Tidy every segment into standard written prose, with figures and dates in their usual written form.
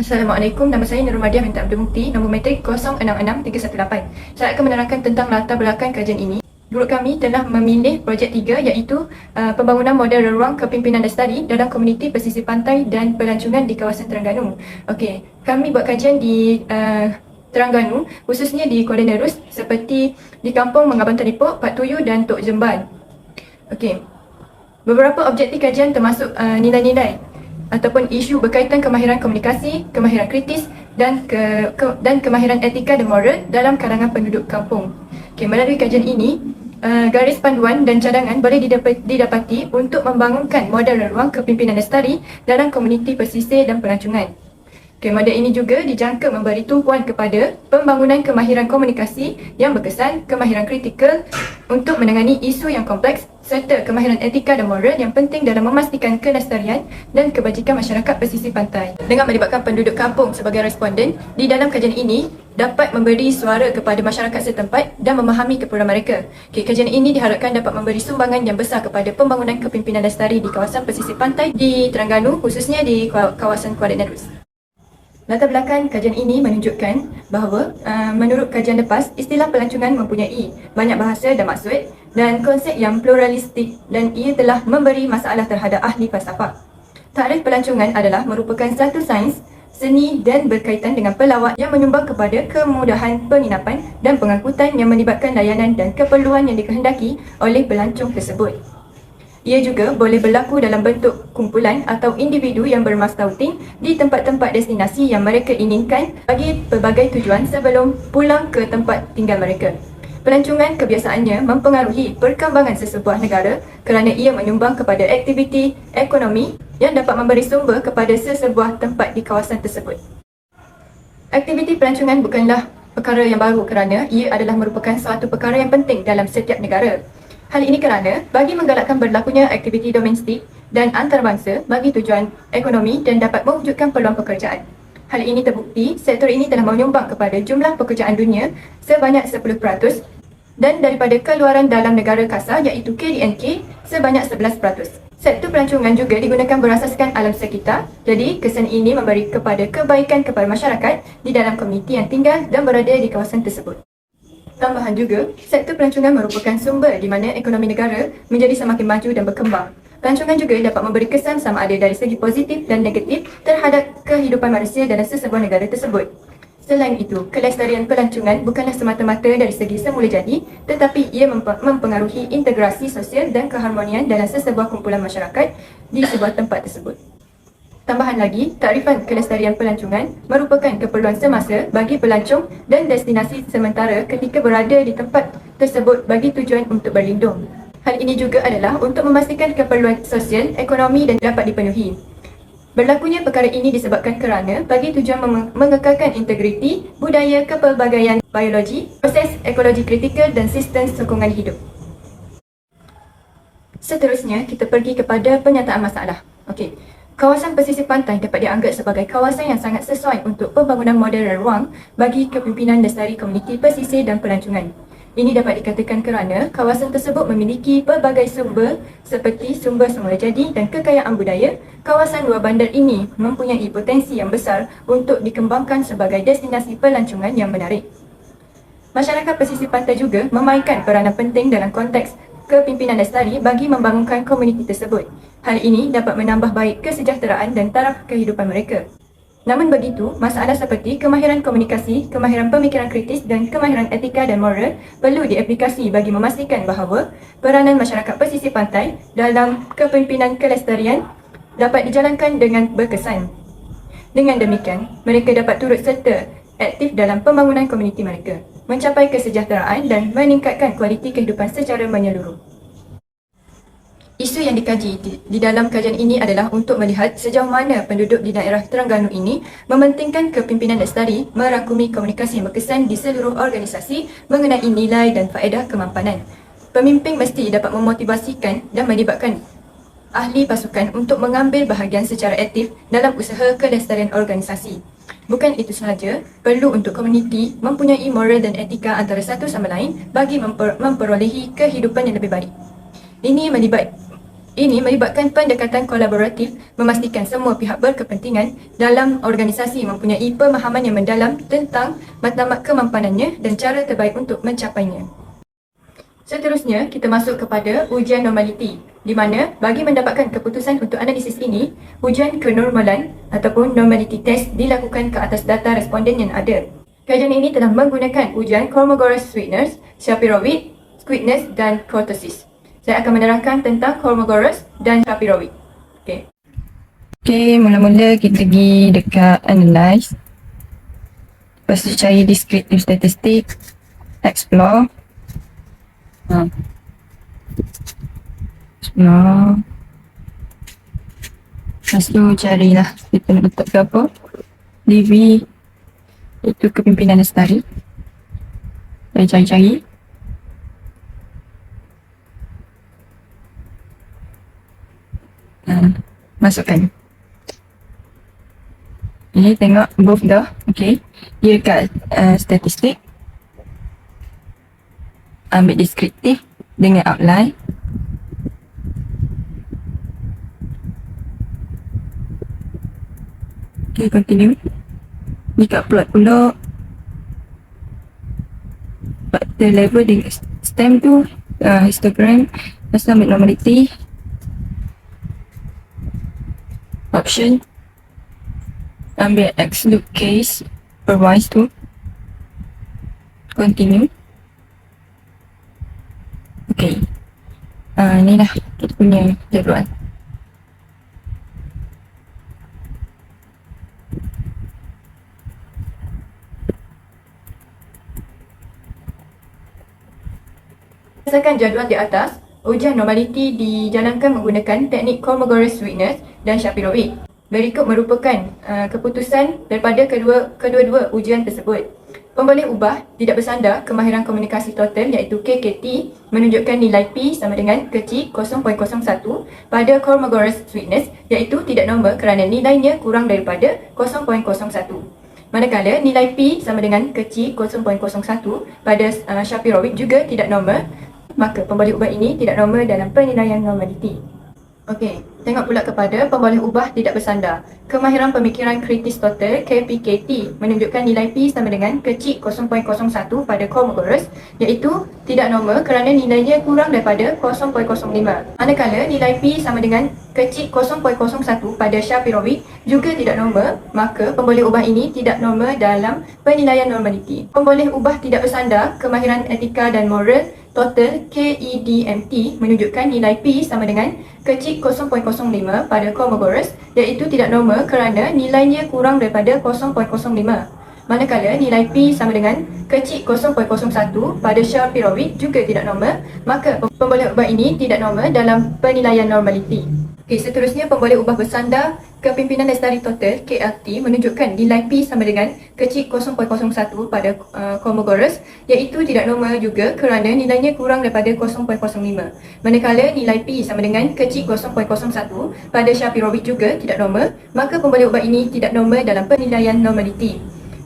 Assalamualaikum, nama saya Nurul Madiah Minta Abdul Mukti, nombor matrik 066318. Saya akan menerangkan tentang latar belakang kajian ini. Guru kami telah memilih projek 3 iaitu pembangunan model ruang kepimpinan lestari dalam komuniti pesisir pantai dan pelancongan di kawasan Terengganu. Okey, kami buat kajian di Terengganu, khususnya di Kuala Nerus seperti di Kampung Mengabang Telipok, Pak Tuyu dan Tok Jemban. Okey, beberapa objektif kajian termasuk nilai-nilai ataupun isu berkaitan kemahiran komunikasi, kemahiran kritis dan kemahiran etika dan moral dalam kalangan penduduk kampung. Okay, melalui kajian ini, garis panduan dan cadangan boleh didapati untuk membangunkan model ruang kepimpinan lestari dalam komuniti pesisir dan pelancongan. Okay, model ini juga dijangka memberi tumpuan kepada pembangunan kemahiran komunikasi yang berkesan, kemahiran kritikal untuk menangani isu yang kompleks serta kemahiran etika dan moral yang penting dalam memastikan kelestarian dan kebajikan masyarakat pesisir pantai. Dengan melibatkan penduduk kampung sebagai responden, di dalam kajian ini dapat memberi suara kepada masyarakat setempat dan memahami keperluan mereka. Okay, kajian ini diharapkan dapat memberi sumbangan yang besar kepada pembangunan kepimpinan lestari di kawasan pesisir pantai di Terengganu, khususnya di kawasan Kuala Nerus. Latar belakang kajian ini menunjukkan bahawa menurut kajian lepas, istilah pelancongan mempunyai banyak bahasa dan maksud dan konsep yang pluralistik dan ia telah memberi masalah terhadap ahli falsafah. Tarikh pelancongan adalah merupakan satu sains, seni dan berkaitan dengan pelawat yang menyumbang kepada kemudahan penginapan dan pengangkutan yang melibatkan layanan dan keperluan yang dikehendaki oleh pelancong tersebut. Ia juga boleh berlaku dalam bentuk kumpulan atau individu yang bermastauting di tempat-tempat destinasi yang mereka inginkan bagi pelbagai tujuan sebelum pulang ke tempat tinggal mereka. Pelancongan kebiasaannya mempengaruhi perkembangan sesebuah negara kerana ia menyumbang kepada aktiviti ekonomi yang dapat memberi sumber kepada sesebuah tempat di kawasan tersebut. Aktiviti pelancongan bukanlah perkara yang baru kerana ia adalah merupakan suatu perkara yang penting dalam setiap negara. Hal ini kerana bagi menggalakkan berlakunya aktiviti domestik dan antarabangsa bagi tujuan ekonomi dan dapat mewujudkan peluang pekerjaan. Hal ini terbukti sektor ini telah menyumbang kepada jumlah pekerjaan dunia sebanyak 10% dan daripada keluaran dalam negara kasar iaitu KDNK sebanyak 11%. Sektor pelancongan juga digunakan berasaskan alam sekitar, jadi kesan ini memberi kepada kebaikan kepada masyarakat di dalam komuniti yang tinggal dan berada di kawasan tersebut. Tambahan juga, sektor pelancongan merupakan sumber di mana ekonomi negara menjadi semakin maju dan berkembang. Pelancongan juga dapat memberi kesan sama ada dari segi positif dan negatif terhadap kehidupan manusia dalam sesebuah negara tersebut. Selain itu, kelestarian pelancongan bukanlah semata-mata dari segi semula jadi, tetapi ia mempengaruhi integrasi sosial dan keharmonian dalam sesebuah kumpulan masyarakat di sebuah tempat tersebut. Tambahan lagi, takrifan kelestarian pelancongan merupakan keperluan semasa bagi pelancong dan destinasi sementara ketika berada di tempat tersebut bagi tujuan untuk berlindung. Hal ini juga adalah untuk memastikan keperluan sosial, ekonomi dan dapat dipenuhi. Berlakunya perkara ini disebabkan kerana bagi tujuan mengekalkan integriti, budaya kepelbagaian biologi, proses ekologi kritikal dan sistem sokongan hidup. Seterusnya, kita pergi kepada penyataan masalah. Okey. Kawasan pesisir pantai dapat dianggap sebagai kawasan yang sangat sesuai untuk pembangunan model ruang bagi kepimpinan lestari komuniti pesisir dan pelancongan. Ini dapat dikatakan kerana kawasan tersebut memiliki pelbagai sumber seperti sumber semula jadi dan kekayaan budaya. Kawasan luar bandar ini mempunyai potensi yang besar untuk dikembangkan sebagai destinasi pelancongan yang menarik. Masyarakat pesisir pantai juga memainkan peranan penting dalam konteks kepimpinan lestari bagi membangunkan komuniti tersebut. Hal ini dapat menambah baik kesejahteraan dan taraf kehidupan mereka. Namun begitu, masalah seperti kemahiran komunikasi, kemahiran pemikiran kritis dan kemahiran etika dan moral perlu diaplikasi bagi memastikan bahawa peranan masyarakat pesisir pantai dalam kepimpinan kelestarian dapat dijalankan dengan berkesan. Dengan demikian, mereka dapat turut serta aktif dalam pembangunan komuniti mereka, mencapai kesejahteraan dan meningkatkan kualiti kehidupan secara menyeluruh. Isu yang dikaji di dalam kajian ini adalah untuk melihat sejauh mana penduduk di daerah Terengganu ini mementingkan kepimpinan lestari merangkumi komunikasi yang berkesan di seluruh organisasi mengenai nilai dan faedah kemampanan. Pemimpin mesti dapat memotivasikan dan melibatkan ahli pasukan untuk mengambil bahagian secara aktif dalam usaha kelestarian organisasi. Bukan itu sahaja, perlu untuk komuniti mempunyai moral dan etika antara satu sama lain bagi memperolehi kehidupan yang lebih baik. Ini Ini melibatkan pendekatan kolaboratif memastikan semua pihak berkepentingan dalam organisasi mempunyai pemahaman yang mendalam tentang matlamat kemampanannya dan cara terbaik untuk mencapainya. Seterusnya, kita masuk kepada ujian normaliti, di mana bagi mendapatkan keputusan untuk analisis ini, ujian kenormalan ataupun normality test dilakukan ke atas data responden yang ada. Kajian ini telah menggunakan ujian Kolmogorov-Sweetners, Shapiro-Wilk, Sweetness dan kurtosis. Saya akan menerangkan tentang Kolmogorov dan Shapiro-Wilk. Okey, mula-mula kita pergi dekat analyze. Lepas tu cari descriptive statistic, explore. Explore. Lepas tu carilah kita nak letak ke apa. DV itu kepimpinan lestari. Saya cari-cari. Masukkan. Ini tengok both dah. Okay. Dia dekat statistik. Ambil deskriptif dengan outline. Okay, continue. Ni kat plot pula. Factor level dengan stem tu. Histogram. Lepas tu ambil normality. Option. Ambil exclude case perwise tu. Continue. Okay. Inilah kita punya jadual. Berdasarkan jadual di atas, ujian normaliti dijalankan menggunakan teknik Kolmogorov-Sweetness dan Shapiro-Wilk. Berikut merupakan keputusan daripada kedua-dua ujian tersebut. Pemboleh ubah tidak bersandar kemahiran komunikasi total iaitu KKT menunjukkan nilai P sama dengan kecil 0.01 pada Kolmogorov-Sweetness iaitu tidak normal kerana nilainya kurang daripada 0.01. Manakala nilai P sama dengan kecil 0.01 pada Shapiro-Wilk juga tidak normal, maka pemboleh ubah ini tidak normal dalam penilaian normaliti. Okey, tengok pula kepada pemboleh ubah tidak bersandar. Kemahiran pemikiran kritis total KPKT menunjukkan nilai P sama dengan kecil 0.01 pada Kolmogorov iaitu tidak normal kerana nilainya kurang daripada 0.05. Manakala nilai P sama dengan kecil 0.01 pada Shapiro-Wilk juga tidak normal, maka pemboleh ubah ini tidak normal dalam penilaian normaliti. Pemboleh ubah tidak bersandar kemahiran etika dan moral total KEDMT menunjukkan nilai P sama dengan kecil 0.05 pada Kolmogorov iaitu tidak normal kerana nilainya kurang daripada 0.05. Manakala nilai P sama dengan kecil 0.01 pada Shapiro-Wilk juga tidak normal, maka pemboleh ubah ini tidak normal dalam penilaian normaliti. Okey, seterusnya pemboleh ubah bersandar kepimpinan lestari total KLT menunjukkan nilai P sama dengan kecil 0.01 pada Kolmogorov iaitu tidak normal juga kerana nilainya kurang daripada 0.05. Manakala nilai P sama dengan kecil 0.01 pada Shapiro-Wilk juga tidak normal, maka pemboleh ubah ini tidak normal dalam penilaian normaliti.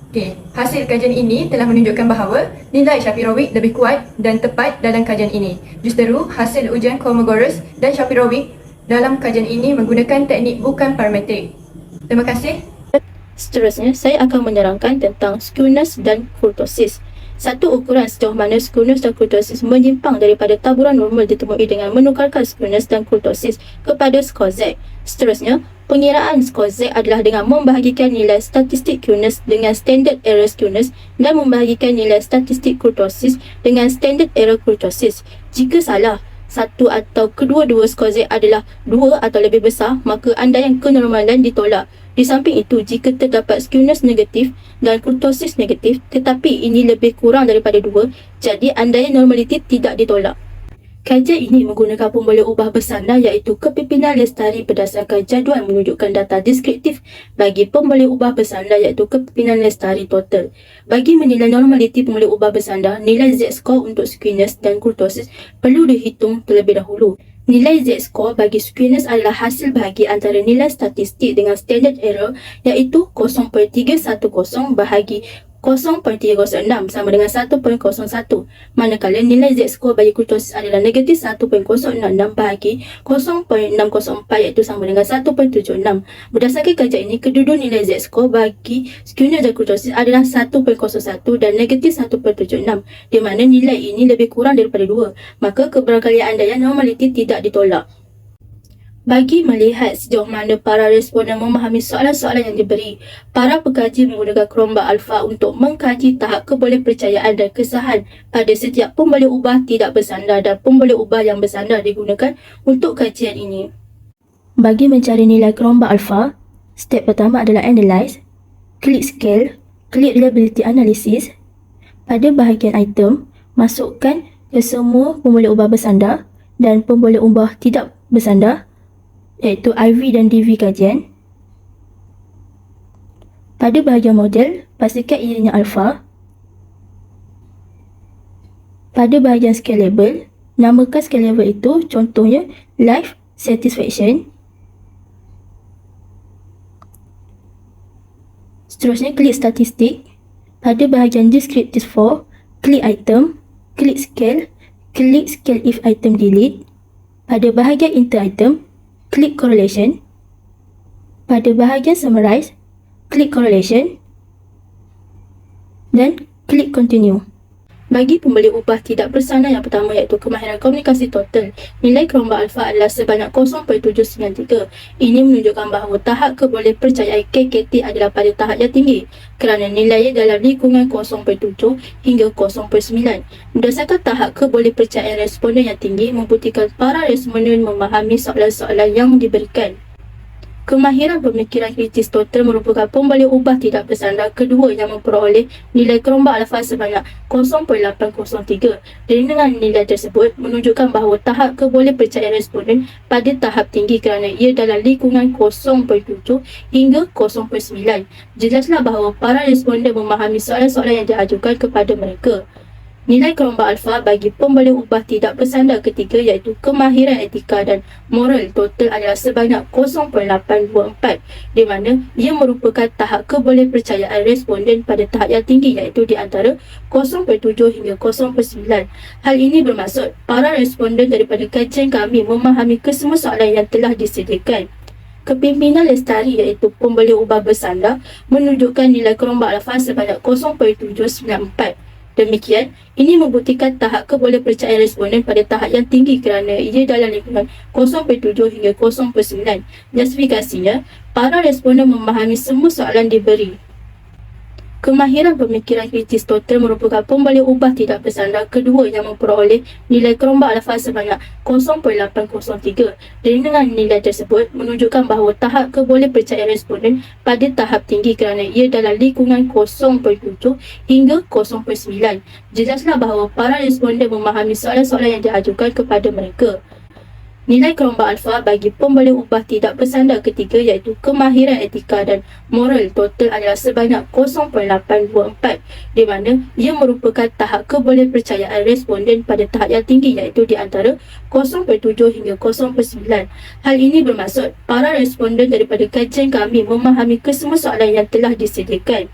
Okey, hasil kajian ini telah menunjukkan bahawa nilai Shapiro-Wilk lebih kuat dan tepat dalam kajian ini. Justeru, hasil ujian Kolmogorov dan Shapiro-Wilk dalam kajian ini menggunakan teknik bukan parametrik. Terima kasih. Seterusnya, saya akan menerangkan tentang skewness dan kurtosis. Satu ukuran sejauh mana skewness dan kurtosis menyimpang daripada taburan normal ditemui dengan menukarkan skewness dan kurtosis kepada skor Z. Seterusnya, pengiraan skor Z adalah dengan membahagikan nilai statistik skewness dengan standard error skewness dan membahagikan nilai statistik kurtosis dengan standard error kurtosis. Jika salah satu atau kedua-dua skor Z adalah 2 atau lebih besar, maka andaian kenormalan ditolak. Di samping itu, jika terdapat skewness negatif dan kurtosis negatif tetapi ini lebih kurang daripada 2, jadi andaian normaliti tidak ditolak. Kajian ini menggunakan pemboleh ubah bersandar iaitu kepimpinan lestari berdasarkan jadual menunjukkan data deskriptif bagi pemboleh ubah bersandar iaitu kepimpinan lestari total. Bagi menilai normaliti pemboleh ubah bersandar, nilai Z-score untuk skewness dan kurtosis perlu dihitung terlebih dahulu. Nilai Z-score bagi skewness adalah hasil bahagi antara nilai statistik dengan standard error iaitu 0.310 bahagi 0.306 sama dengan 1.01, manakala nilai Z-score bagi kurtosis adalah negatif 1.066 bahagi 0.604 iaitu sama dengan 1.76. Berdasarkan kajian ini, kedua-dua nilai Z-score bagi skewness dan kurtosis adalah 1.01 dan negatif 1.76, di mana nilai ini lebih kurang daripada 2, maka keberangkalian andaian normaliti tidak ditolak. Bagi melihat sejauh mana para responden memahami soalan-soalan yang diberi, para pengkaji menggunakan kerombak alfa untuk mengkaji tahap kebolehpercayaan dan kesahan pada setiap pemboleh ubah tidak bersandar dan pemboleh ubah yang bersandar digunakan untuk kajian ini. Bagi mencari nilai kerombak alfa, step pertama adalah analyze, klik scale, klik reliability analysis. Pada bahagian item, masukkan ke semua pemboleh ubah bersandar dan pemboleh ubah tidak bersandar, iaitu IV dan DV kajian. Pada bahagian model, pastikan ianya alpha. Pada bahagian scalable, namakan scalable itu contohnya life satisfaction. Seterusnya, klik statistik. Pada bahagian descriptive for, klik item, klik scale if item delete. Pada bahagian inter item, klik correlation. Pada bahagian summarize, klik correlation dan klik continue. Bagi pemboleh ubah tidak bersandar yang pertama iaitu kemahiran komunikasi total, nilai kerombak alfa adalah sebanyak 0.793. Ini menunjukkan bahawa tahap kebolehpercayaan KKT adalah pada tahap yang tinggi kerana nilainya dalam lingkungan 0.7 hingga 0.9. Berdasarkan tahap kebolehpercayaan responden yang tinggi membuktikan para responden memahami soalan-soalan yang diberikan. Kemahiran pemikiran kritis total merupakan pemboleh ubah tidak bersandar kedua yang memperoleh nilai kerombak alfa sebanyak 0.803. Dengan nilai tersebut menunjukkan bahawa tahap kebolehpercayaan responden pada tahap tinggi kerana ia dalam lingkungan 0.7 hingga 0.9. Jelaslah bahawa para responden memahami soalan-soalan yang diajukan kepada mereka. Nilai kerombak alfa bagi pemboleh ubah tidak bersandar ketiga iaitu kemahiran etika dan moral total adalah sebanyak 0.824, di mana ia merupakan tahap kebolehpercayaan responden pada tahap yang tinggi iaitu di antara 0.7 hingga 0.9. Hal ini bermaksud para responden daripada kajian kami memahami kesemua soalan yang telah disediakan. Kepimpinan lestari iaitu pemboleh ubah bersandar menunjukkan nilai kerombak alfa sebanyak 0.794. Demikian, ini membuktikan tahap kebolehpercayaan responden pada tahap yang tinggi kerana ia dalam lingkungan 0.7 hingga 0.9. Justifikasinya, para responden memahami semua soalan diberi. Kemahiran pemikiran kritis total merupakan pemboleh ubah tidak bersandar kedua yang memperoleh nilai kerombak alfa sebanyak 0.803. Dengan nilai tersebut menunjukkan bahawa tahap kebolehpercayaan responden pada tahap tinggi kerana ia dalam lingkungan 0.7 hingga 0.9. Jelaslah bahawa para responden memahami soalan-soalan yang diajukan kepada mereka. Nilai kerombak alfa bagi pemboleh ubah tidak bersandar ketiga iaitu kemahiran etika dan moral total adalah sebanyak 0.824, di mana ia merupakan tahap kebolehpercayaan responden pada tahap yang tinggi iaitu di antara 0.7 hingga 0.9. Hal ini bermaksud para responden daripada kajian kami memahami kesemua soalan yang telah disediakan.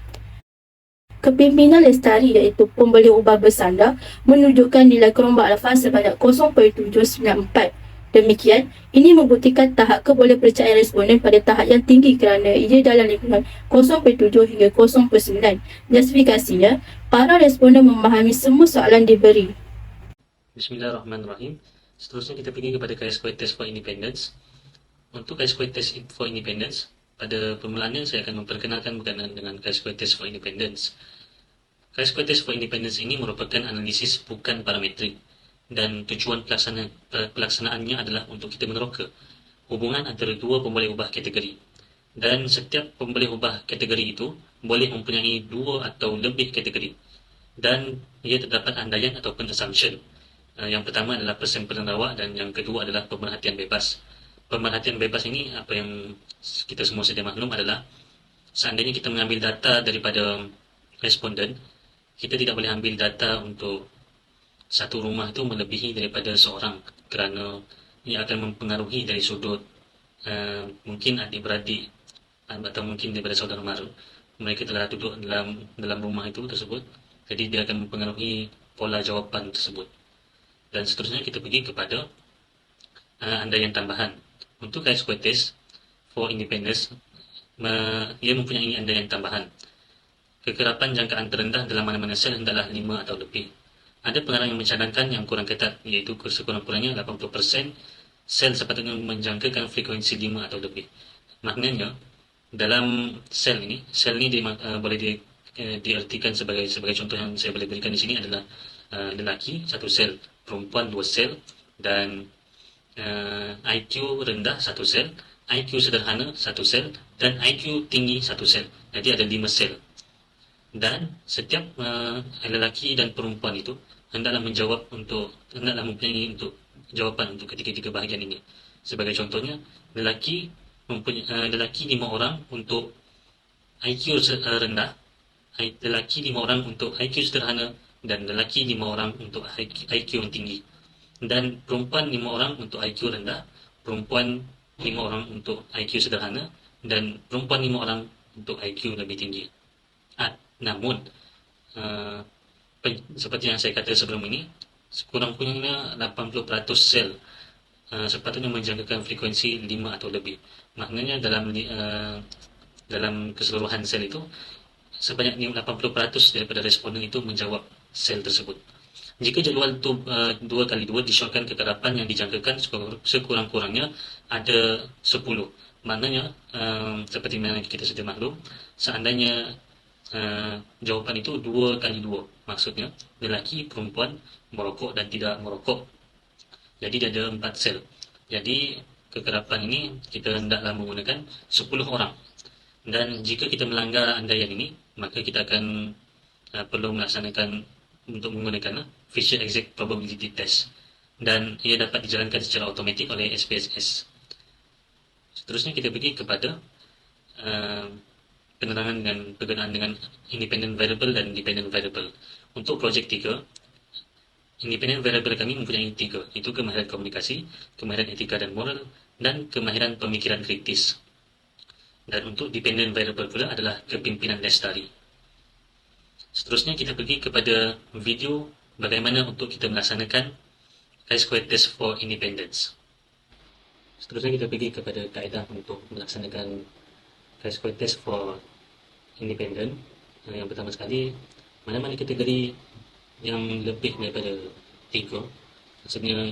Kepimpinan lestari iaitu pemboleh ubah bersandar menunjukkan nilai kerombak alfa sebanyak 0.794. Demikian, ini membuktikan tahap kebolehpercayaan responden pada tahap yang tinggi kerana ia dalam lingkungan 0.7 hingga 0.9. Justifikasinya, para responden memahami semua soalan diberi. Bismillahirrahmanirrahim. Seterusnya kita pergi kepada chi-square test for independence. Untuk chi-square test for independence, pada permulaannya saya akan memperkenalkan berkenaan dengan chi-square test for independence. Chi-square test for independence ini merupakan analisis bukan parametrik. Dan tujuan pelaksanaannya adalah untuk kita meneroka hubungan antara dua pemboleh ubah kategori. Dan setiap pemboleh ubah kategori itu boleh mempunyai dua atau lebih kategori. Dan ia terdapat andaian ataupun assumption. Yang pertama adalah persampling rawa dan yang kedua adalah pemerhatian bebas. Pemerhatian bebas ini, apa yang kita semua sedia maklum adalah seandainya kita mengambil data daripada responden, kita tidak boleh ambil data untuk satu rumah itu melebihi daripada seorang kerana ia akan mempengaruhi dari sudut mungkin adik-beradik atau mungkin daripada saudara mara. mereka telah duduk dalam rumah itu tersebut. Jadi dia akan mempengaruhi pola jawapan tersebut. Dan seterusnya kita pergi kepada andaian tambahan. Untuk chi-square test for independence, ia mempunyai andaian tambahan. Kekerapan jangkaan terendah dalam mana-mana sel hendaklah 5 atau lebih. Ada pengarang yang mencadangkan yang kurang ketat, iaitu sekurang-kurangnya 80% sel sepatutnya menjangkakan frekuensi 5 atau lebih. Maknanya, dalam sel ini boleh diartikan sebagai contoh yang saya boleh berikan di sini adalah lelaki 1 sel, perempuan 2 sel, dan IQ rendah 1 sel, IQ sederhana 1 sel, dan IQ tinggi 1 sel. Jadi ada 5 sel. Dan setiap lelaki dan perempuan itu hendaklah mempunyai untuk jawapan untuk ketiga-tiga bahagian ini. Sebagai contohnya, lelaki 5 orang untuk IQ rendah, lelaki 5 orang untuk IQ sederhana, dan lelaki 5 orang untuk IQ yang tinggi. Dan perempuan 5 orang untuk IQ rendah, perempuan 5 orang untuk IQ sederhana, dan perempuan 5 orang untuk IQ lebih tinggi. Namun, seperti yang saya kata sebelum ini, sekurang-kurangnya 80% sel sepatutnya menjangkakan frekuensi 5 atau lebih. Maknanya dalam keseluruhan sel itu, sebanyak 80% daripada responden itu menjawab sel tersebut. Jika jadual itu 2x2 disyorkan kekerapan yang dijangkakan sekurang-kurangnya ada 10. Maknanya, seperti mana kita sudah maklum, seandainya jawapan itu 2x2, maksudnya lelaki, perempuan, merokok dan tidak merokok. Jadi dia ada 4 sel. Jadi kekerapan ini kita hendaklah menggunakan 10 orang. Dan jika kita melanggar andaian ini, maka kita akan perlu melaksanakan untuk menggunakan Fisher Exact Probability Test. Dan ia dapat dijalankan secara automatik oleh SPSS. Seterusnya kita pergi kepada penerangan dan perkenaan dengan independent variable dan dependent variable. Untuk projek 3, independent variable kami mempunyai 3, iaitu kemahiran komunikasi, kemahiran etika dan moral, dan kemahiran pemikiran kritis. Dan untuk dependent variable pula adalah kepimpinan lestari. Seterusnya kita pergi kepada video bagaimana untuk kita melaksanakan chi-square test for independence. Seterusnya kita pergi kepada kaedah untuk melaksanakan chi-square test for independent. Yang pertama sekali, mana-mana kategori yang lebih daripada 3, maksudnya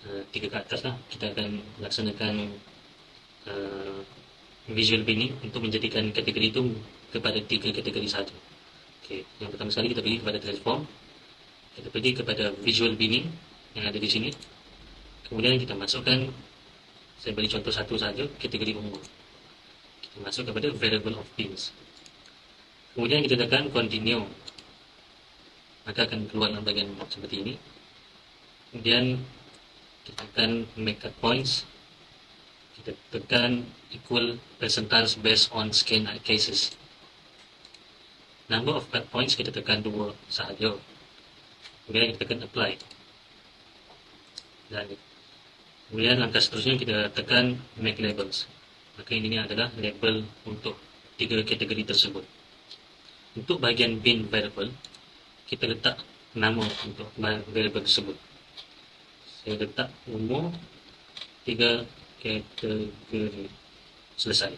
3 ke atas lah, kita akan melaksanakan visual binning untuk menjadikan kategori itu kepada 3 kategori sahaja. Okay. Yang pertama sekali kita pergi kepada transform, kita pergi kepada visual binning yang ada di sini, kemudian kita masukkan, saya beri contoh satu saja, kategori umur. Kita masuk kepada variable of pins, kemudian kita tekan continue, maka akan keluar dalam bagian seperti ini. Kemudian kita tekan make cut points, kita tekan equal percentage based on scan cases. Number of cut points kita tekan 2 sahaja, kemudian kita tekan apply, dan kemudian langkah seterusnya kita tekan make labels. Maka ini adalah label untuk 3 kategori tersebut. Untuk bahagian bin variable, kita letak nama untuk variable tersebut. Saya letak umur 3 kategori, selesai.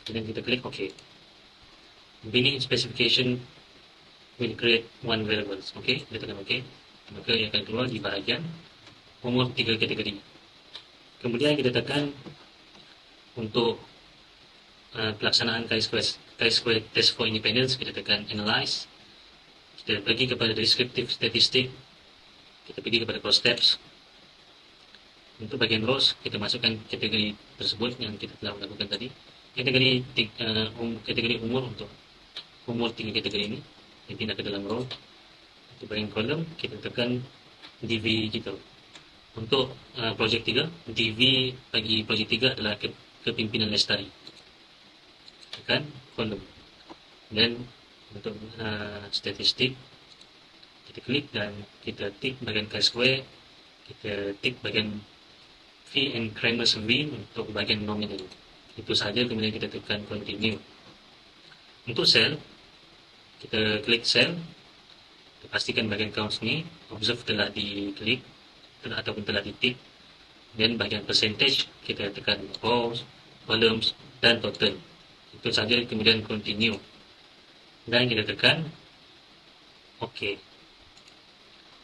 Kemudian kita klik OK. Binning specification will create 1 variable. OK, kita tekan OK. Maka ia akan keluar di bahagian umur 3 kategori. Kemudian kita tekan untuk pelaksanaan chi-square test for independence, kita tekan analyze, kita pergi kepada descriptive statistic, kita pergi kepada cross steps. Untuk bagian rows, kita masukkan kategori tersebut yang kita telah lakukan tadi. Kategori umur untuk umur 3 kategori ini, kita pindah ke dalam row. Untuk bagian kolom, kita tekan DV kita. Untuk projek 3, DV bagi projek 3 adalah kepimpinan lestari. Tekan kolom. Dan untuk statistik, kita klik dan kita tik bagian chi-square, kita tik bagian V and Kramer's V untuk bagian nominal. Itu saja, kemudian kita tekan continue. Untuk sel, kita klik sel, kita pastikan bahagian count ni, observe telah diklik ataupun telah ditik, dan bahagian percentage kita tekan rows, columns dan total. Itu saja, kemudian continue dan kita tekan OK.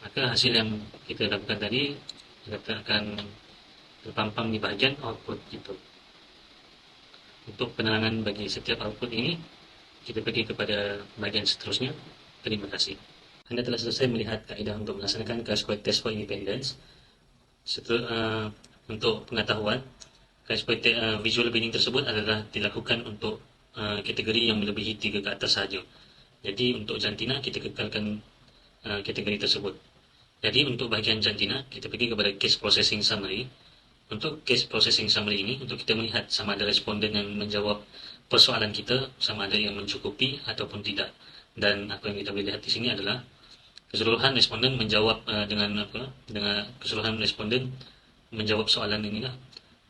Maka hasil yang kita dapatkan tadi akan terpampang di bahagian output itu. Untuk penerangan bagi setiap output ini, kita pergi kepada bahagian seterusnya. Terima kasih. Anda telah selesai melihat kaedah untuk melaksanakan chi-square test for independence. Untuk pengetahuan, chi-square visual binning tersebut adalah dilakukan untuk kategori yang melebihi 3 ke atas sahaja. Jadi untuk jantina kita kekalkan kategori tersebut. Jadi untuk bahagian jantina, kita pergi kepada case processing summary. Untuk case processing summary ini, untuk kita melihat sama ada responden yang menjawab persoalan kita, sama ada yang mencukupi ataupun tidak. Dan apa yang kita boleh lihat di sini adalah keseluruhan responden menjawab dengan keseluruhan responden menjawab soalan inilah,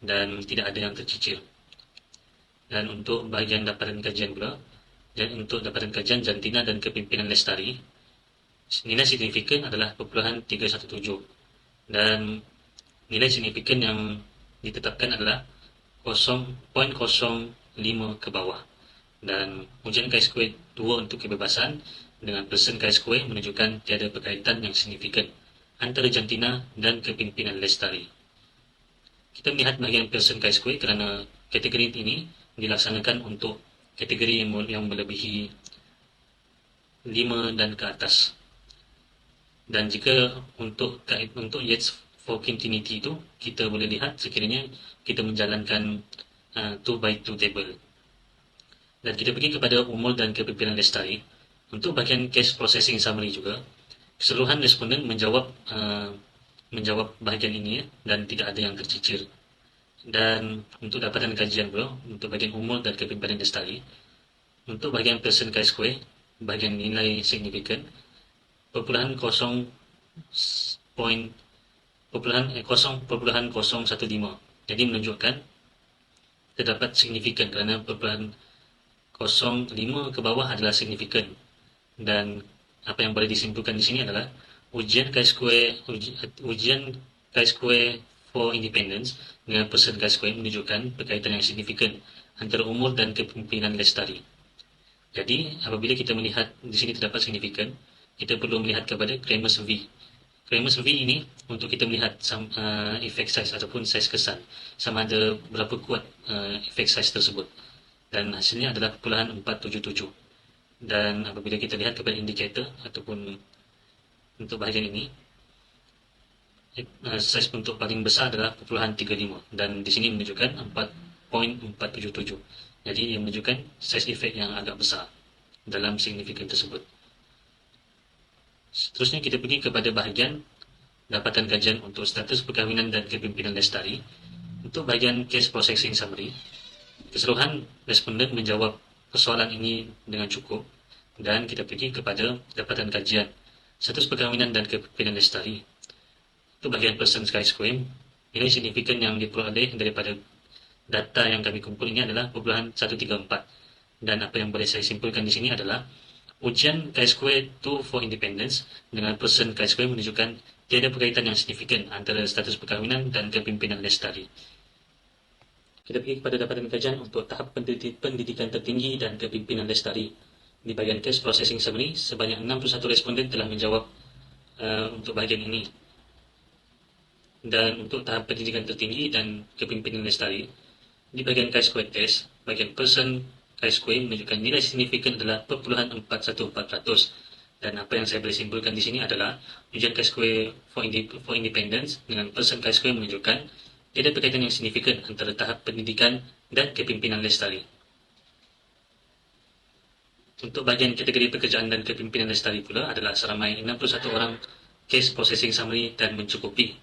dan tidak ada yang tercicir. Dan untuk bahagian dapatan kajian pula, dan untuk dapatan kajian jantina dan kepimpinan lestari, nilai signifikan adalah 0.317 dan nilai signifikan yang ditetapkan adalah 0.05 ke bawah. Dan ujian chi-square 2 untuk kebebasan dengan persen chi-square menunjukkan tiada berkaitan yang signifikan antara jantina dan kepimpinan lestari. Kita melihat bahagian persen chi-square kerana kategori ini dilaksanakan untuk kategori yang melebihi 5 dan ke atas. Dan jika untuk Yates for continuity itu, kita boleh lihat sekiranya kita menjalankan 2x2 table. Dan kita pergi kepada umur dan kepimpinan lestari. Untuk bahagian case processing summary juga, keseluruhan responden menjawab bahagian ini dan tidak ada yang tercicir. Dan untuk dapatan kajian pula, untuk bahagian umur dan kepimpinan lestari, untuk bahagian persen chi-square, bahagian nilai signifikan 0.015. Jadi menunjukkan terdapat signifikan kerana 0.05 ke bawah adalah signifikan. Dan apa yang boleh disimpulkan di sini adalah ujian chi-square for independence dengan persen chi-square menunjukkan berkaitan yang signifikan antara umur dan kepimpinan lestari. Jadi apabila kita melihat di sini terdapat signifikan, kita perlu melihat kepada Kramer's V. Kramer's V ini untuk kita melihat effect size ataupun size kesan, sama ada berapa kuat effect size tersebut. Dan hasilnya adalah 0.477. Dan apabila kita lihat kepada indikator ataupun untuk bahagian ini, size bentuk paling besar adalah 0.35 dan di sini menunjukkan 4.477. Jadi yang menunjukkan size effect yang agak besar dalam signifikan tersebut. Seterusnya kita pergi kepada bahagian dapatan kajian untuk status perkahwinan dan kepimpinan lestari. Untuk bahagian case processing summary, keseluruhan responden menjawab persoalan ini dengan cukup, dan kita pergi kepada dapatan kajian status perkahwinan dan kepimpinan lestari. Untuk bahagian persen chi-square, nilai signifikan yang diperoleh daripada data yang kami kumpul ini adalah 0.134. Dan apa yang boleh saya simpulkan di sini adalah ujian chi-square 2 for independence dengan persen chi-square menunjukkan tiada berkaitan yang signifikan antara status perkahwinan dan kepimpinan lestari. Kita pergi kepada dapatan kajian untuk tahap pendidikan tertinggi dan kepimpinan lestari. Di bahagian case processing summary, sebanyak 61 responden telah menjawab untuk bahagian ini. Dan untuk tahap pendidikan tertinggi dan kepimpinan lestari, di bahagian chi-square test, bahagian persen chi-square menunjukkan nilai signifikan adalah 0.414%. Dan apa yang saya boleh simpulkan di sini adalah ujian chi-square for independence dengan persen chi-square menunjukkan tiada berkaitan yang signifikan antara tahap pendidikan dan kepimpinan lestari. Untuk bahagian kategori pekerjaan dan kepimpinan lestari pula adalah seramai 61 orang case processing summary dan mencukupi.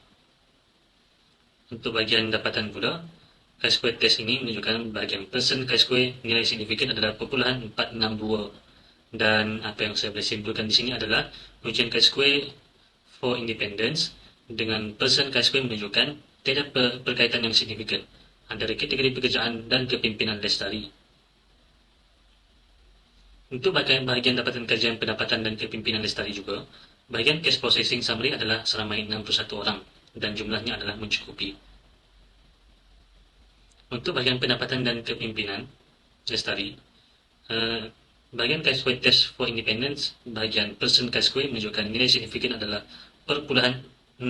Untuk bahagian dapatan pula, chi-square test ini menunjukkan bahagian persen chi-square nilai signifikan adalah 0.462. Dan apa yang saya boleh simpulkan di sini adalah ujian chi-square for independence dengan persen chi-square menunjukkan tiada berkaitan yang signifikan antara kategori pekerjaan dan kepimpinan lestari. Untuk bahagian dapatan kajian pendapatan dan kepimpinan lestari juga, bahagian case processing summary adalah seramai 61 orang dan jumlahnya adalah mencukupi. Untuk bahagian pendapatan dan kepimpinan lestari, bahagian chi-square test for independence, bahagian person chi-square menunjukkan nilai signifikan adalah 0.629%.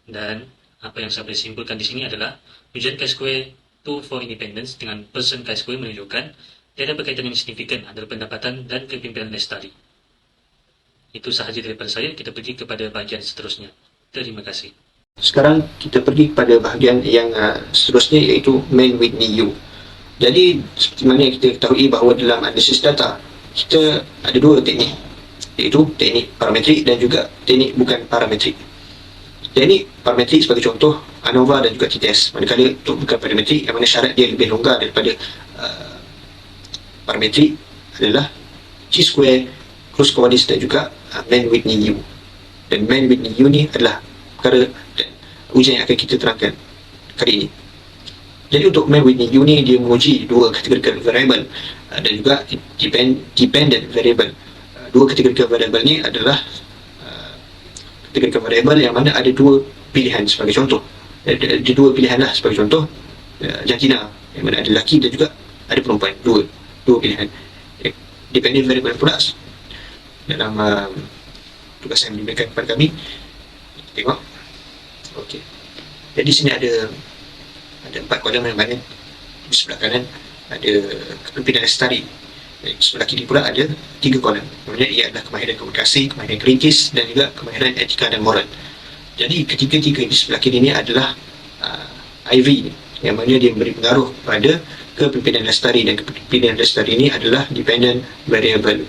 Dan apa yang saya boleh simpulkan di sini adalah ujian chi-square 2 for independence dengan person chi-square menunjukkan tiada berkaitan yang signifikan antara pendapatan dan kepimpinan lestari. Itu sahaja daripada saya. Kita pergi kepada bahagian seterusnya. Terima kasih. Sekarang kita pergi kepada bahagian yang seterusnya, iaitu Man with NIU. Jadi seperti mana yang kita ketahui bahawa dalam analisis data kita ada dua teknik, iaitu teknik parametrik dan juga teknik bukan parametrik. Teknik parametrik sebagai contoh ANOVA dan juga t-test, manakala untuk bukan parametrik yang mana syarat dia lebih longgar daripada parametrik adalah chi-square, close coordinates dan juga Man with NIU. Dan Man with NIU ni adalah perkara dan ujian yang akan kita terangkan kali ini. Jadi untuk Man with NIU ni dia menguji dua kategori variable dan juga dependent variable. Dua kategori variable ni adalah kategori variable yang mana ada dua pilihan sebagai contoh. Ada dua pilihan lah sebagai contoh, jantina yang mana ada lelaki dan juga ada perempuan, dua pilihan. Dependent variable products dalam tugas yang diberikan kepada kami, kita tengok. Okey. Jadi sini ada 4 kolom yang mana di sebelah kanan ada kepimpinan lestari. Di sebelah kiri pula ada 3 kolom. Kemudian ia adalah kemahiran komunikasi, kemahiran kritis dan juga kemahiran etika dan moral. Jadi ketiga-tiga di sebelah kiri ini adalah IV yang mana dia memberi pengaruh pada kepimpinan lestari, dan kepimpinan lestari ini adalah dependent variable.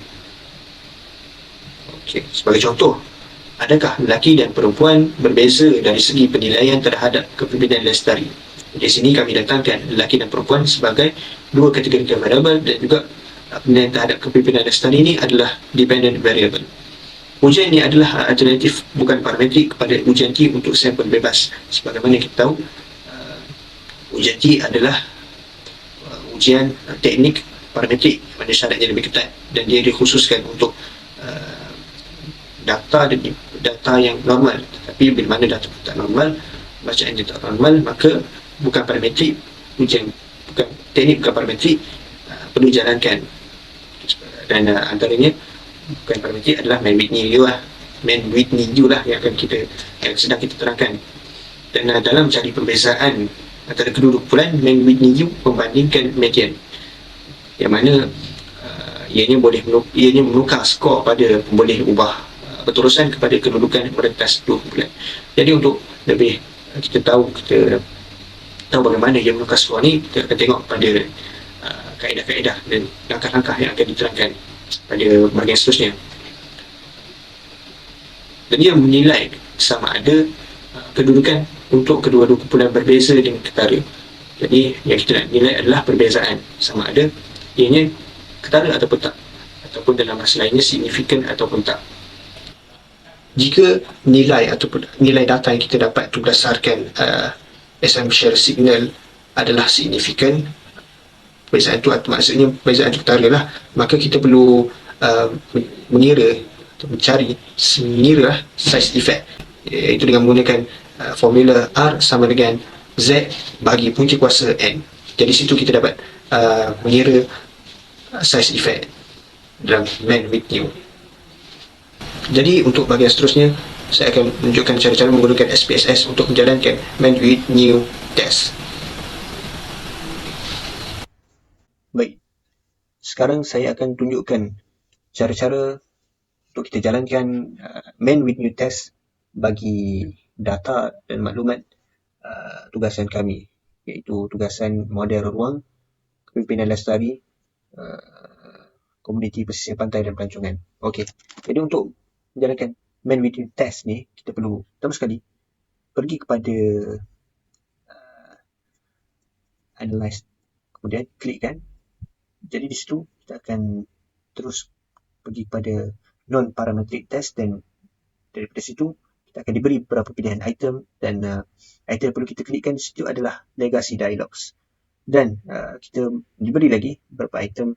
Okey, sebagai contoh, adakah lelaki dan perempuan berbeza dari segi penilaian terhadap kepimpinan lestari? Di sini kami datangkan lelaki dan perempuan sebagai dua kategori variable dan juga penilaian terhadap kepimpinan lestari ini adalah dependent variable. Ujian ini adalah alternatif bukan parametrik kepada ujian T untuk sampel bebas. Sebagaimana kita tahu, ujian T adalah ujian teknik parametrik mana syaratnya lebih ketat dan dia dikhususkan untuk data yang normal. Tapi bila mana data tak normal, bacaan dia tak normal, maka bukan parametrik, ujian bukan teknik bukan parametrik perlu jalankan. Dan antaranya bukan parametrik adalah Man with NIU lah. Man with NIU lah yang sedang kita terangkan. Dan dalam mencari perbezaan antara kedua kumpulan, Man with NIU membandingkan median, yang mana ianya menukar skor pada boleh ubah berterusan kepada kedudukan merentas dua kumpulan. Jadi untuk lebih kita tahu bagaimana ia menukar skor ni, kita akan tengok pada kaedah-kaedah dan langkah-langkah yang akan diterangkan pada bahagian seterusnya. Dan ia menilai sama ada kedudukan untuk kedua-dua kumpulan berbeza dengan ketara. Jadi yang kita nak nilai adalah perbezaan, sama ada ianya ketara ataupun tak, ataupun dalam bahasa lainnya signifikan ataupun tak. Jika nilai ataupun nilai data yang kita dapat itu berdasarkan assumption signal adalah signifikan, perbezaan itu maksudnya perbezaan itu ketara lah, maka kita perlu mengira atau mengira size effect, iaitu dengan menggunakan formula R sama dengan Z bagi punca kuasa N. Jadi situ kita dapat mengira size effect dalam Man with NIU. Jadi untuk bahagian seterusnya, saya akan menunjukkan cara-cara menggunakan SPSS untuk menjalankan Man with NIU test. Baik, sekarang saya akan tunjukkan cara-cara untuk kita jalankan Man with NIU test bagi data dan maklumat tugasan kami, iaitu tugasan model ruang, kepimpinan lestari, komuniti pesisir pantai dan pelancongan. Okey, jadi untuk menjalankan Man with NIU test ni, kita perlu pertama sekali pergi kepada analyze, kemudian klikkan. Jadi di situ kita akan terus pergi kepada non-parametric test, dan daripada situ kita akan diberi beberapa pilihan item, dan item yang perlu kita klikkan di situ adalah legacy dialogues. Dan kita diberi lagi beberapa item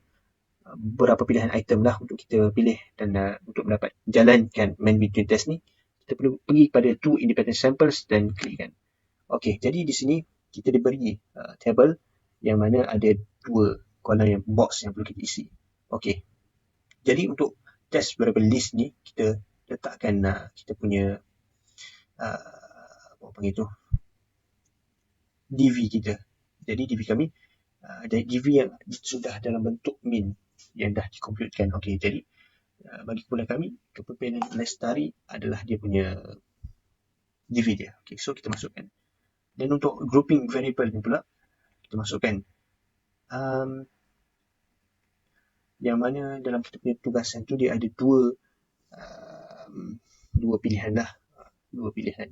beberapa pilihan item lah untuk kita pilih, dan untuk mendapat jalankan main between test ni, kita perlu pergi pada two independent samples dan klikkan. Okey, jadi di sini kita diberi table yang mana ada dua kolom yang box yang perlu kita isi. Okey, jadi untuk test variable list ni, kita letakkan kita punya apa panggil tu, DV kita. Jadi DV kami DV yang sudah dalam bentuk min yang dah dikomputekan. Okey, jadi bagi kumpulan kami, kepimpinan Lestari adalah dia punya DV dia. Okey, so kita masukkan. Dan untuk grouping variable ni pula, kita masukkan yang mana dalam kita punya tugasan tu dia ada dua pilihan lah. Dua pilihan.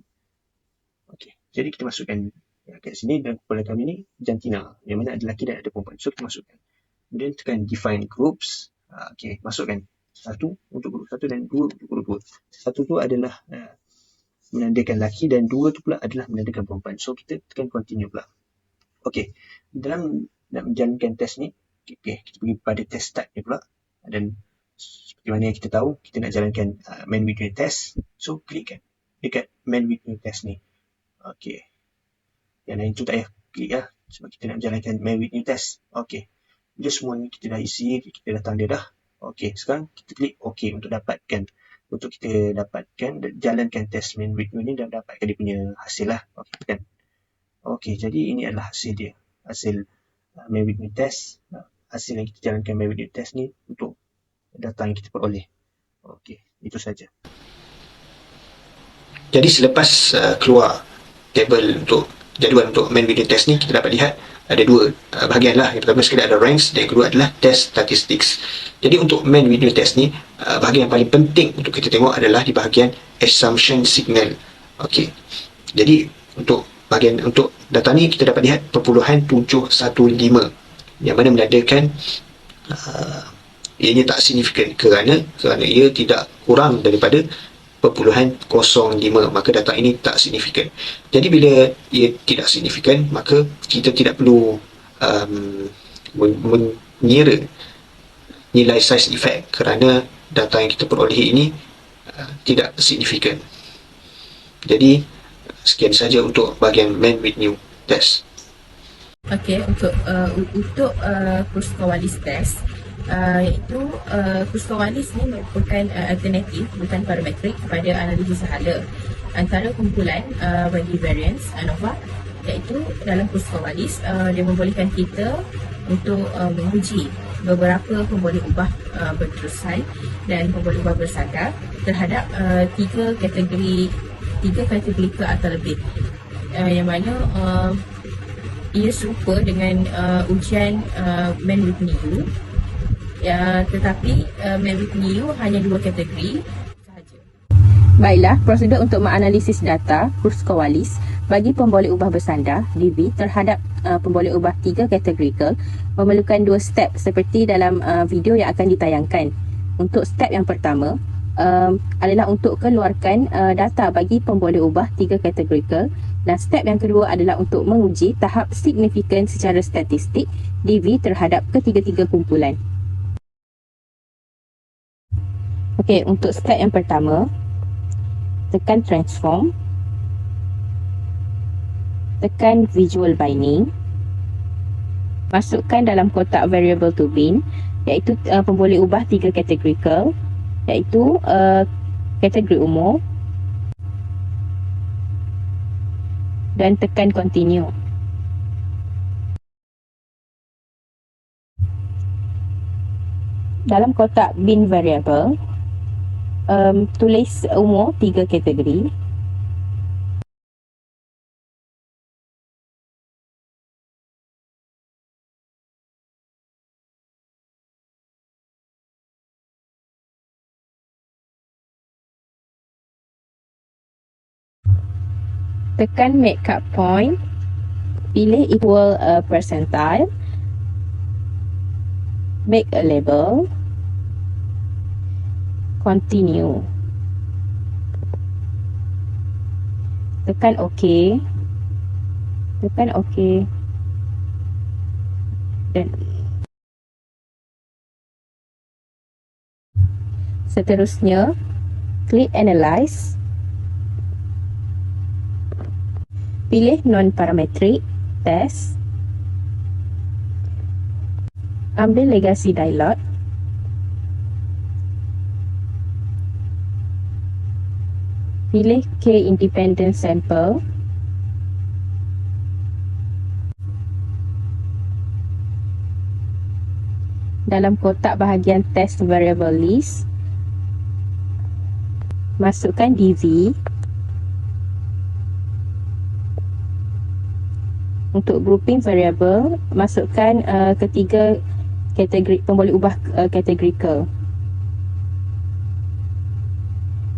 Okey, jadi kita masukkan kat sini, dalam kumpulan kami ni jantina, yang mana ada lelaki dan ada perempuan. So kita masukkan. Kemudian tekan define groups. Okey, masukkan satu untuk grup satu dan dua untuk grup dua. Satu tu adalah menandakan lelaki dan dua tu pula adalah menandakan perempuan. So kita tekan continue pula. Okey, dalam nak menjalankan test ni, okay, kita pergi pada test start ni pula, dan seperti mana yang kita tahu, kita nak jalankan main between test. So klikkan dekat main between test ni. Okey, yang lain tu tak payah klik lah, sebab kita nak jalankan main between test. Okey, dia semua ni kita dah isi, kita dah tanda dah. Okey, sekarang kita klik OK untuk dapatkan, untuk kita dapatkan jalankan test main between ni, dan dapatkan dia punya hasil lah. Okey, kan. Okey, jadi ini adalah hasil dia, hasil main between test, hasil yang kita jalankan main between test ni untuk data yang kita peroleh. Okey, itu saja. Jadi selepas keluar table untuk jadual untuk main between test ni, kita dapat lihat ada dua bahagian lah. Yang pertama sekali ada ranks, dan yang kedua adalah test statistics. Jadi untuk main between test ni, bahagian yang paling penting untuk kita tengok adalah di bahagian assumption signal. Okey, jadi untuk bahagian untuk data ni kita dapat lihat perpuluhan 715, yang mana menandakan ianya tak signifikan kerana ia tidak kurang daripada perpuluhan 05, maka data ini tak signifikan. Jadi bila ia tidak signifikan, maka kita tidak perlu mengira nilai size effect, kerana data yang kita peroleh ini tidak signifikan. Jadi sekian saja untuk bahagian main with new test. Okey, untuk Kruskal-Wallis test, iaitu Kruskal-Wallis ni merupakan alternatif bukan parametrik kepada analisis hala antara kumpulan bagi variance ANOVA, iaitu dalam Kruskal-Wallis dia membolehkan kita untuk menguji beberapa pemboleh ubah berterusan dan pemboleh ubah bersandar terhadap tiga kategori ke atau lebih, yang mana ia serupa dengan ujian main with NIU, tetapi main with NIU hanya dua kategori sahaja. Baiklah, prosedur untuk menganalisis data Kruskal-Wallis bagi pemboleh ubah bersandar DV terhadap pemboleh ubah 3 kategorikal memerlukan 2 step seperti dalam video yang akan ditayangkan. Untuk step yang pertama adalah untuk keluarkan data bagi pemboleh ubah 3 kategorikal, dan step yang kedua adalah untuk menguji tahap signifikan secara statistik DV terhadap ketiga-tiga kumpulan. Okey, untuk step yang pertama, tekan transform, tekan visual binding, masukkan dalam kotak variable to bin, iaitu pemboleh ubah 3 kategorikal, iaitu kategori umur, dan tekan continue. Dalam kotak bin variable, tulis umur 3 kategori, tekan make cut point, pilih equal percentile, make a label, continue, tekan OK, dan Seterusnya, klik Analyze. Pilih Non-Parametric Test. Ambil Legacy Dialog. Pilih K-Independent Sample. Dalam kotak bahagian Test Variable List, masukkan DV. Untuk grouping variable, masukkan ketiga kategori pemboleh ubah categorical.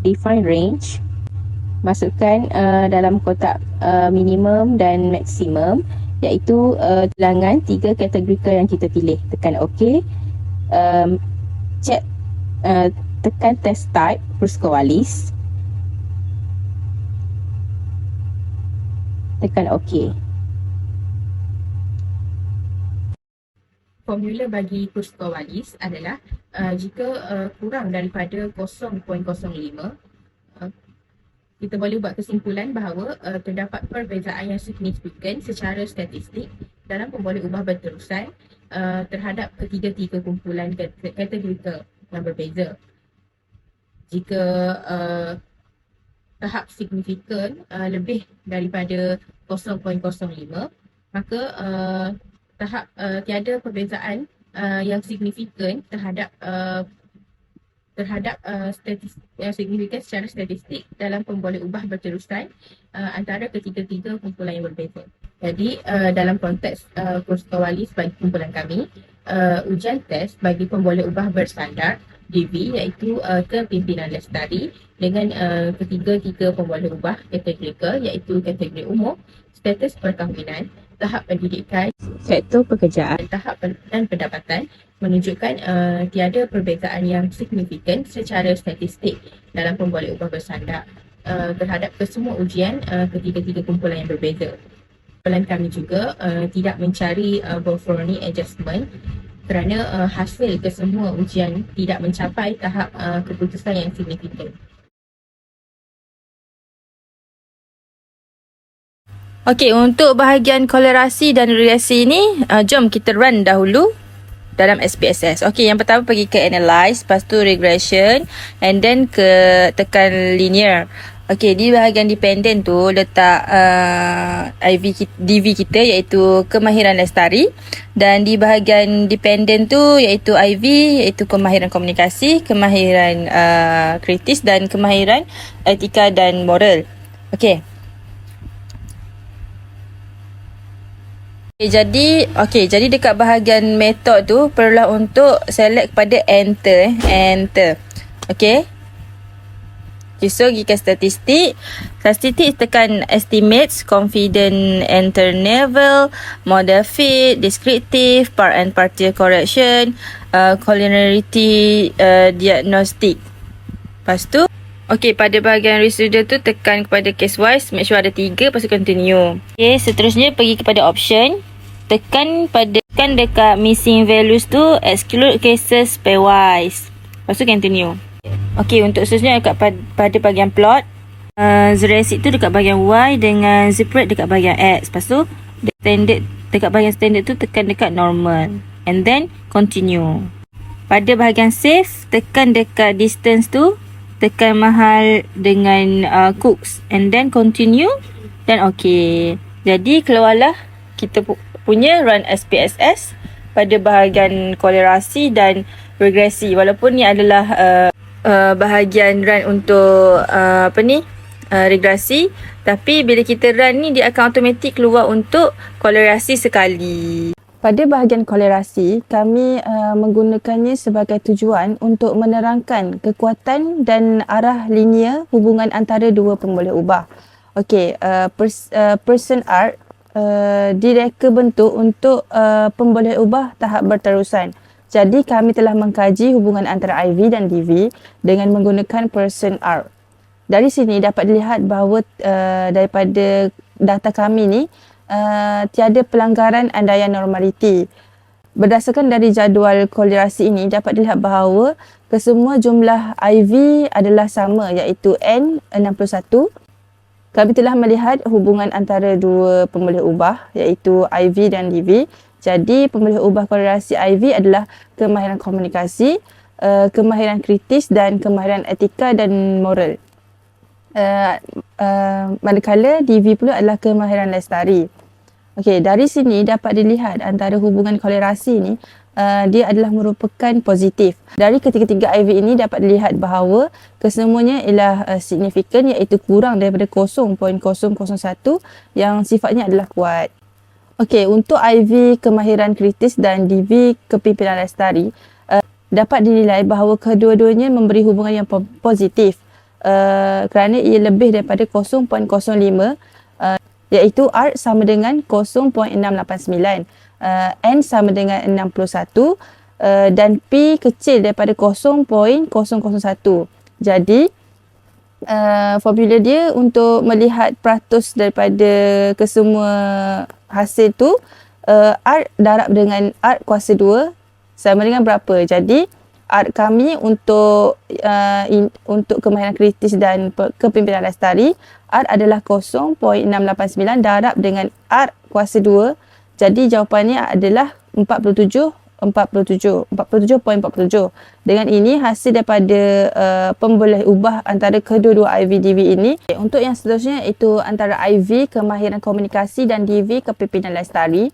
Define range, masukkan dalam kotak minimum dan maksimum, iaitu bilangan tiga categorical yang kita pilih. Tekan OK. Check tekan test type Pruskowalis. Tekan OK. Formula bagi Pruskowalis adalah jika kurang daripada 0.05, kita boleh buat kesimpulan bahawa terdapat perbezaan yang signifikan secara statistik dalam pemboleh ubah berterusan terhadap ketiga-tiga kumpulan kategorical yang berbeza. Jika tahap signifikan lebih daripada 0.05, maka tahap tiada perbezaan yang signifikan terhadap signifikan secara statistik dalam pemboleh ubah berterusan antara ketiga-tiga kumpulan yang berbeza. Jadi dalam konteks Pruskowalis bagi kumpulan kami, ujian test bagi pemboleh ubah bersandar DV iaitu kepimpinan lestari dengan ketiga-tiga pemboleh ubah kategorical iaitu kategori umum, status perkahwinan, tahap pendidikan, sektor pekerjaan, tahap dan pendapatan menunjukkan tiada perbezaan yang signifikan secara statistik dalam pemboleh ubah bersandar terhadap kesemua ujian ketiga-tiga kumpulan yang berbeza. Kumpulan kami juga tidak mencari Volfroni adjustment kerana hasil kesemua ujian tidak mencapai tahap keputusan yang signifikan. Okey, untuk bahagian kolerasi dan regresi ni, jom kita run dahulu dalam SPSS. Okey, yang pertama pergi ke Analyze, lepas tu Regression, and then ke tekan Linear. Okey, di bahagian dependent tu letak DV kita iaitu kemahiran lestari, dan di bahagian dependent tu iaitu IV iaitu kemahiran komunikasi, kemahiran kritis dan kemahiran etika dan moral. Okey. Jadi dekat bahagian metod tu perlulah untuk select pada enter. Okey. So pergi ke statistik tekan estimates, confident interval, model fit, descriptive, part and partial correction, collinearity diagnostic. Lepas tu okey, pada bahagian residual tu tekan kepada case wise, make sure ada 3, lepas tu continue. Okey, seterusnya pergi kepada option, tekan dekat missing values tu, exclude cases pairwise. Lepas tu continue. Okey, untuk seterusnya pada bahagian plot, Zeresic tu dekat bahagian Y dengan Ziprate dekat bahagian X. Lepas tu standard, dekat bahagian standard tu tekan dekat normal, and then continue. Pada bahagian save, tekan dekat distance tu, tekan mahal dengan cooks, and then continue, dan okey. Jadi keluarlah kita punya run SPSS pada bahagian kolerasi dan regresi. Walaupun ni adalah bahagian run untuk regresi, tapi bila kita run ni dia akan automatik keluar untuk kolerasi sekali. Pada bahagian kolerasi, kami menggunakannya sebagai tujuan untuk menerangkan kekuatan dan arah linear hubungan antara dua pemboleh ubah. Okey, person arc direka bentuk untuk pemboleh ubah tahap berterusan. Jadi kami telah mengkaji hubungan antara IV dan DV dengan menggunakan person arc. Dari sini dapat dilihat bahawa daripada data kami ni tiada pelanggaran andaian normaliti. Berdasarkan dari jadual kolerasi ini dapat dilihat bahawa kesemua jumlah IV adalah sama iaitu N61. Kami telah melihat hubungan antara dua pemboleh ubah iaitu IV dan DV. Jadi pemboleh ubah kolerasi IV adalah kemahiran komunikasi, kemahiran kritis dan kemahiran etika dan moral. Manakala DV pula adalah kemahiran lestari. Okey, dari sini dapat dilihat antara hubungan kolerasi ni dia adalah merupakan positif. Dari ketiga-tiga IV ini dapat dilihat bahawa kesemuanya ialah signifikan iaitu kurang daripada 0.001 yang sifatnya adalah kuat. Okey, untuk IV kemahiran kritis dan DV kepimpinan lestari dapat dinilai bahawa kedua-duanya memberi hubungan yang positif kerana ia lebih daripada 0.05 iaitu R sama dengan 0.689, N sama dengan 61 dan P kecil daripada 0.001. Jadi formula dia untuk melihat peratus daripada kesemua hasil tu R darab dengan R kuasa 2 sama dengan berapa. Jadi R kami untuk kemahiran kritis dan kepimpinan lestari, R adalah 0.689 darab dengan R kuasa 2. Jadi jawapannya adalah 47.47. Dengan ini hasil daripada pemboleh ubah antara kedua-dua IV-DV ini. Untuk yang seterusnya iaitu antara IV kemahiran komunikasi dan DV kepimpinan lestari.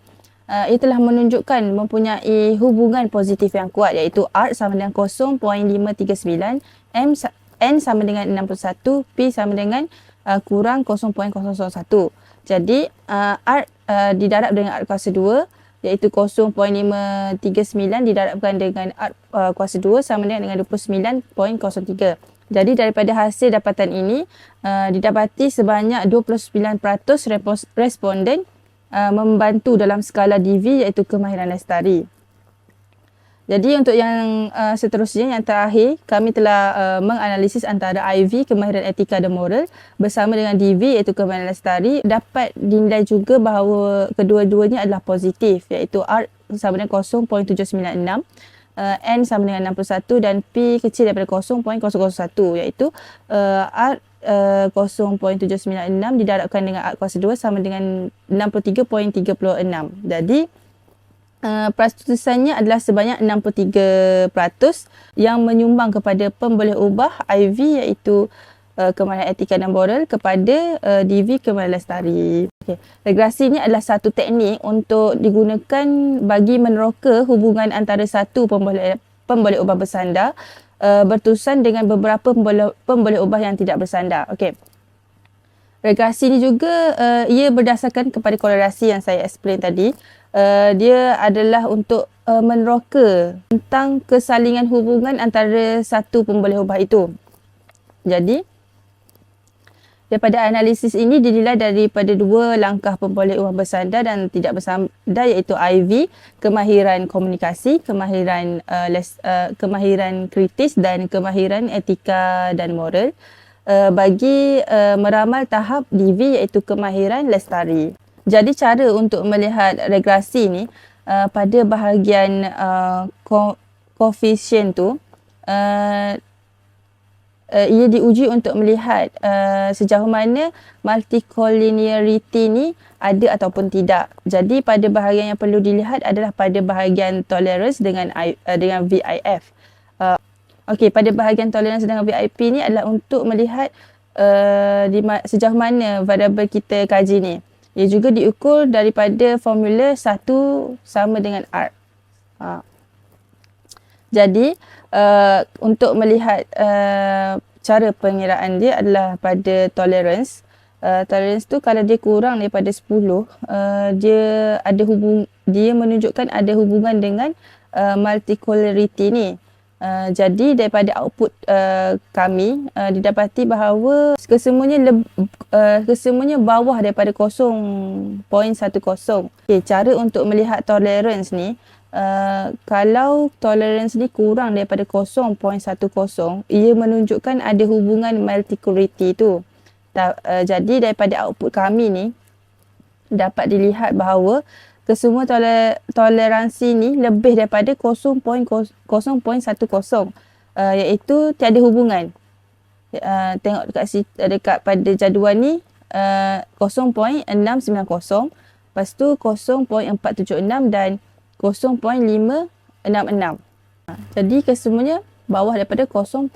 Ia telah menunjukkan mempunyai hubungan positif yang kuat iaitu R sama dengan 0.539, N sama dengan 61, P sama dengan kurang 0.001. Jadi R didarab dengan R kuasa 2 iaitu 0.539 didarabkan dengan R kuasa 2 sama dengan 29.03. Jadi daripada hasil dapatan ini didapati sebanyak 29% responden membantu dalam skala DV iaitu kemahiran lestari. Jadi untuk yang seterusnya, yang terakhir, kami telah menganalisis antara IV kemahiran etika dan moral bersama dengan DV iaitu kemahiran lestari. Dapat dinilai juga bahawa kedua-duanya adalah positif iaitu R sama dengan 0.796, N sama dengan 61 dan P kecil daripada 0.001 iaitu R 0.796 didarabkan dengan R kuasa 2 sama dengan 63.36. Jadi peratusannya adalah sebanyak 63% yang menyumbang kepada pemboleh ubah IV iaitu kemahiran etika dan moral kepada DV kemahiran lestari. Okay. Regresi ini adalah satu teknik untuk digunakan bagi meneroka hubungan antara satu pemboleh ubah bersandar berterusan dengan beberapa pemboleh ubah yang tidak bersandar. Okey. Regresi ini juga ia berdasarkan kepada kolerasi yang saya explain tadi. Dia adalah untuk meneroka tentang kesalingan hubungan antara satu pemboleh ubah itu. Jadi daripada analisis ini dinilai daripada dua langkah pemboleh ubah bersandar dan tidak bersandar iaitu IV, kemahiran komunikasi, kemahiran kritis dan kemahiran etika dan moral bagi meramal tahap DV iaitu kemahiran lestari. Jadi cara untuk melihat regresi ni pada bahagian koefisien tu ia diuji untuk melihat sejauh mana multicollinearity ni ada ataupun tidak. Jadi pada bahagian yang perlu dilihat adalah pada bahagian tolerance dengan VIF. Okey, pada bahagian tolerance dengan VIP ni adalah untuk melihat sejauh mana variabel kita kaji ni. Ia juga diukur daripada formula 1 sama dengan R. Jadi untuk melihat cara pengiraan dia adalah pada tolerance. Tolerance tu kalau dia kurang daripada 10, dia menunjukkan ada hubungan dengan multicollinearity ni. Jadi daripada output kami didapati bahawa kesemuanya bawah daripada 0.10. Okay, cara untuk melihat tolerance ni, kalau tolerance ni kurang daripada 0.10, ia menunjukkan ada hubungan multicollinearity tu. Jadi daripada output kami ni dapat dilihat bahawa kesemua toleransi ni lebih daripada 0.10, iaitu tiada hubungan. Tengok dekat pada jadual ni 0.690, lepas tu 0.476 dan 0.566. Jadi kesemuanya bawah daripada 0.10.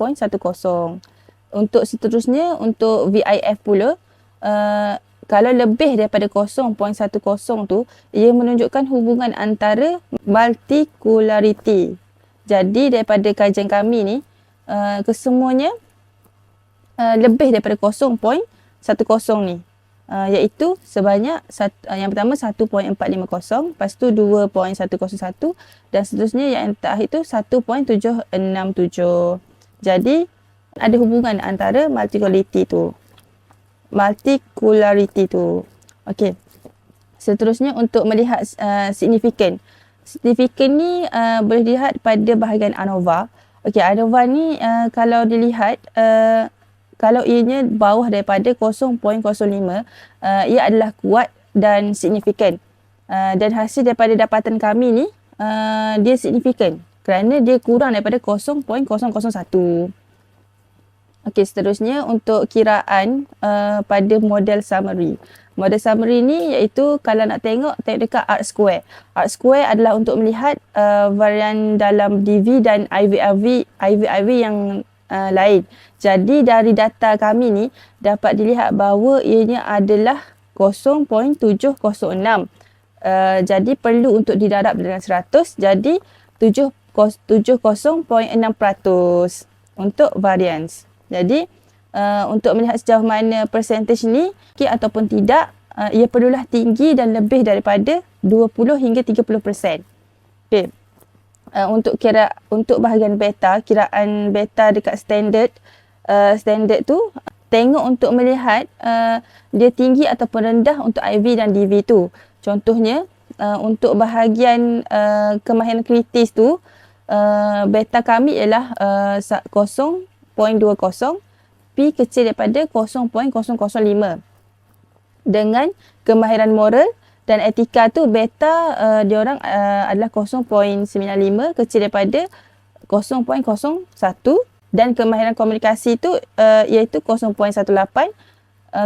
Untuk seterusnya, untuk VIF pula, kalau lebih daripada 0.10 tu, ia menunjukkan hubungan antara multicularity. Jadi daripada kajian kami ni, kesemuanya lebih daripada 0.10 ni, iaitu sebanyak yang pertama 1.450, lepas tu 2.101 dan seterusnya yang terakhir itu 1.767. Jadi ada hubungan antara multicularity tu. Okey. Seterusnya untuk melihat signifikan. Signifikan ni boleh dilihat pada bahagian ANOVA. Okey, ANOVA ni kalau dilihat kalau ianya bawah daripada 0.05, ia adalah kuat dan signifikan. Dan hasil daripada dapatan kami ni dia signifikan kerana dia kurang daripada 0.001. Okey, seterusnya untuk kiraan pada model summary. Model summary ni iaitu kalau nak tengok dekat R-square. R-square adalah untuk melihat varian dalam DV dan IVIV yang lain. Jadi dari data kami ni dapat dilihat bahawa ianya adalah 0.706. Jadi perlu untuk didarab dengan 100, jadi 70.6% untuk variance. Jadi untuk melihat sejauh mana percentage ni ataupun tidak, ia perlulah tinggi dan lebih daripada 20 hingga 30%. Okey. Untuk bahagian beta, kiraan beta dekat standard tu, tengok untuk melihat dia tinggi ataupun rendah untuk IV dan DV tu. Contohnya untuk bahagian kemahiran kritis tu, beta kami ialah 0.20, P kecil daripada 0.005. Dengan kemahiran moral dan etika tu, beta diorang adalah 0.95, kecil daripada 0.01, dan kemahiran komunikasi tu iaitu 0.18,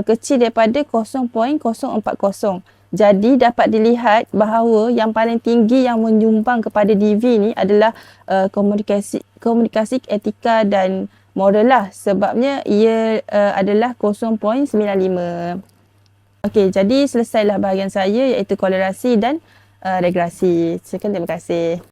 kecil daripada 0.040. Jadi dapat dilihat bahawa yang paling tinggi yang menyumbang kepada DV ni adalah komunikasi, etika dan moral lah, sebabnya ia adalah 0.95. Okey, jadi selesailah bahagian saya iaitu kolerasi dan regresi. Sekian, terima kasih.